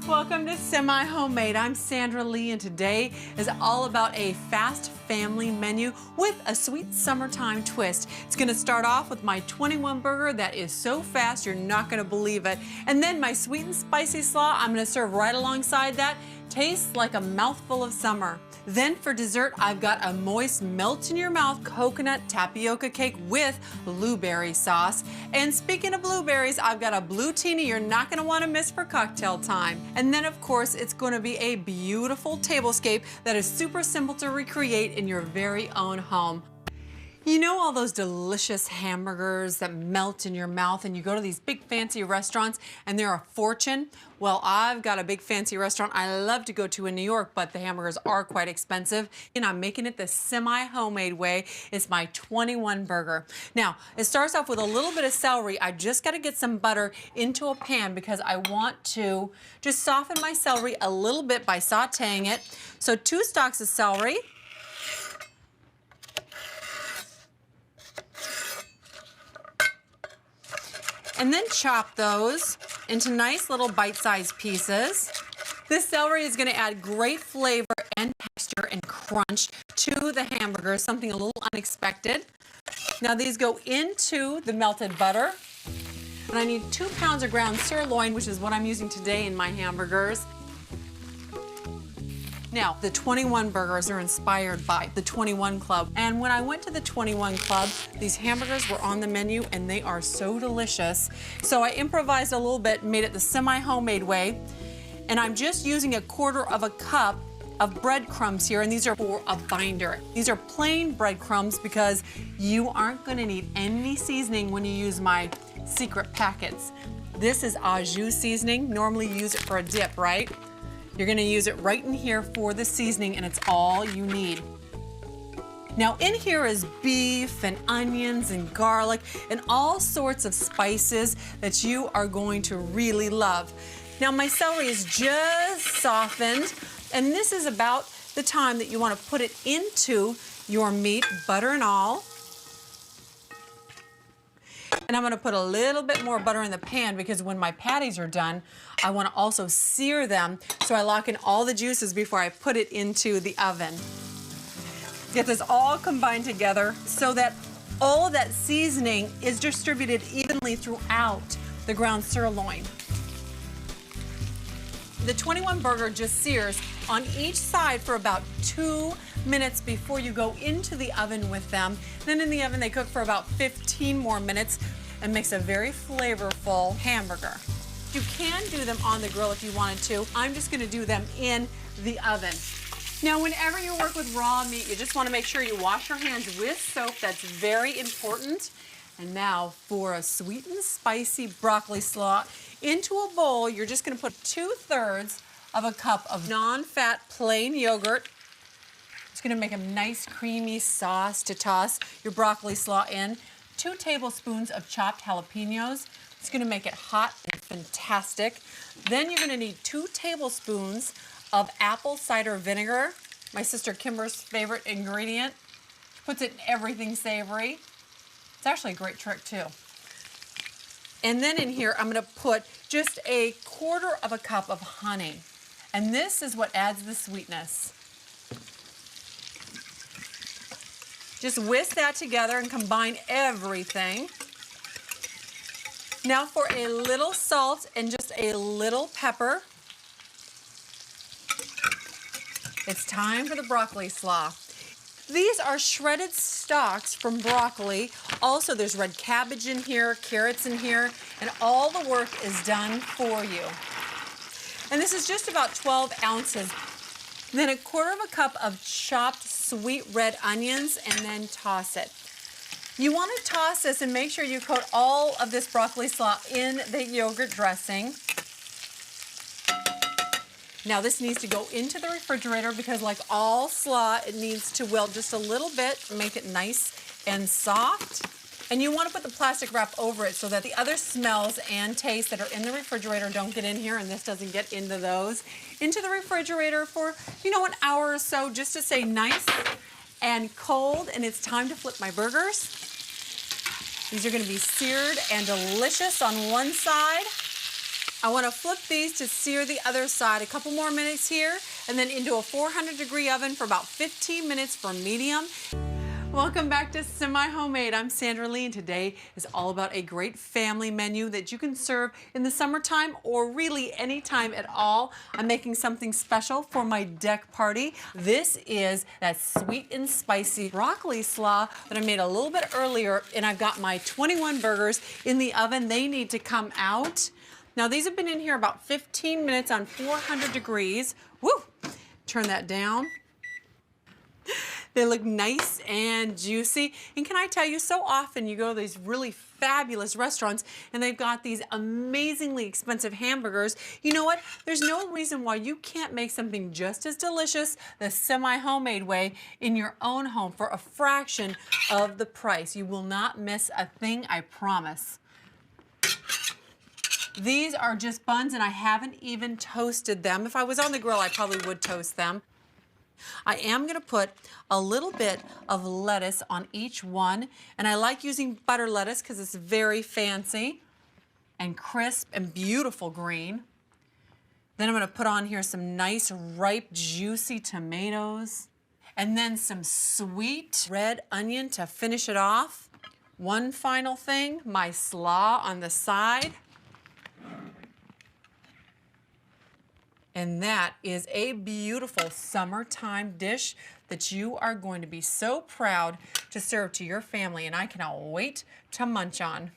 Welcome to Semi-Homemade. I'm Sandra Lee, and today is all about a fast family menu with a sweet summertime twist. It's gonna start off with my 21 burger that is so fast you're not gonna believe it. And then my sweet and spicy slaw I'm gonna serve right alongside that. Tastes like a mouthful of summer. Then for dessert, I've got a moist, melt-in-your-mouth coconut tapioca cake with blueberry sauce. And speaking of blueberries, I've got a blue teeny you're not gonna wanna miss for cocktail time. And then, of course, it's gonna be a beautiful tablescape that is super simple to recreate in your very own home. You know all those delicious hamburgers that melt in your mouth and you go to these big fancy restaurants and they're a fortune? Well, I've got a big fancy restaurant I love to go to in New York, but the hamburgers are quite expensive. And I'm making it the semi-homemade way. It's my 21 burger. Now, it starts off with a little bit of celery. I just got to get some butter into a pan because I want to just soften my celery a little bit by sauteing it. So 2 stalks of celery. And then chop those into nice little bite-sized pieces. This celery is going to add great flavor and texture and crunch to the hamburger, something a little unexpected. Now these go into the melted butter. And I need 2 pounds of ground sirloin, which is what I'm using today in my hamburgers. Now, the 21 burgers are inspired by the 21 Club. And when I went to the 21 Club, these hamburgers were on the menu and they are so delicious. So I improvised a little bit, made it the semi-homemade way. And I'm just using 1/4 cup of breadcrumbs here, and these are for a binder. These are plain breadcrumbs because you aren't gonna need any seasoning when you use my secret packets. This is au jus seasoning. Normally you use it for a dip, right? You're gonna use it right in here for the seasoning, and it's all you need. Now in here is beef and onions and garlic and all sorts of spices that you are going to really love. Now my celery is just softened, and this is about the time that you wanna put it into your meat, butter and all. And I'm gonna put a little bit more butter in the pan because when my patties are done, I wanna also sear them, so I lock in all the juices before I put it into the oven. Get this all combined together so that all of that seasoning is distributed evenly throughout the ground sirloin. The 21 burger just sears on each side for about 2 minutes before you go into the oven with them. Then in the oven they cook for about 15 more minutes and makes a very flavorful hamburger. You can do them on the grill if you wanted to. I'm just gonna do them in the oven. Now whenever you work with raw meat, you just wanna make sure you wash your hands with soap. That's very important. And now for a sweet and spicy broccoli slaw. Into a bowl, you're just gonna put 2/3 cup of non-fat plain yogurt. It's gonna make a nice creamy sauce to toss your broccoli slaw in. 2 tablespoons of chopped jalapenos. It's gonna make it hot and fantastic. Then you're gonna need 2 tablespoons of apple cider vinegar, my sister Kimber's favorite ingredient. She puts it in everything savory. It's actually a great trick too. And then in here, I'm gonna put just 1/4 cup of honey. And this is what adds the sweetness. Just whisk that together and combine everything. Now for a little salt and just a little pepper. It's time for the broccoli slaw. These are shredded stalks from broccoli. Also, there's red cabbage in here, carrots in here, and all the work is done for you. And this is just about 12 ounces. Then 1/4 cup of chopped sweet red onions, and then toss it. You want to toss this and make sure you coat all of this broccoli slaw in the yogurt dressing. Now this needs to go into the refrigerator because like all slaw, it needs to wilt just a little bit, make it nice and soft. And you want to put the plastic wrap over it so that the other smells and tastes that are in the refrigerator don't get in here, and this doesn't get into those. Into the refrigerator for, an hour or so just to stay nice and cold, and it's time to flip my burgers. These are going to be seared and delicious on one side. I want to flip these to sear the other side. A couple more minutes here, and then into a 400-degree oven for about 15 minutes for medium. Welcome back to Semi-Homemade. I'm Sandra Lee, and today is all about a great family menu that you can serve in the summertime or really any time at all. I'm making something special for my deck party. This is that sweet and spicy broccoli slaw that I made a little bit earlier, and I've got my 21 burgers in the oven. They need to come out. Now, these have been in here about 15 minutes on 400 degrees. Woo! Turn that down. They look nice and juicy. And can I tell you, so often you go to these really fabulous restaurants and they've got these amazingly expensive hamburgers. You know what? There's no reason why you can't make something just as delicious the semi-homemade way in your own home for a fraction of the price. You will not miss a thing, I promise. These are just buns, and I haven't even toasted them. If I was on the grill, I probably would toast them. I am going to put a little bit of lettuce on each one, and I like using butter lettuce because it's very fancy and crisp and beautiful green. Then I'm going to put on here some nice, ripe, juicy tomatoes, and then some sweet red onion to finish it off. One final thing, my slaw on the side. And that is a beautiful summertime dish that you are going to be so proud to serve to your family, and I cannot wait to munch on.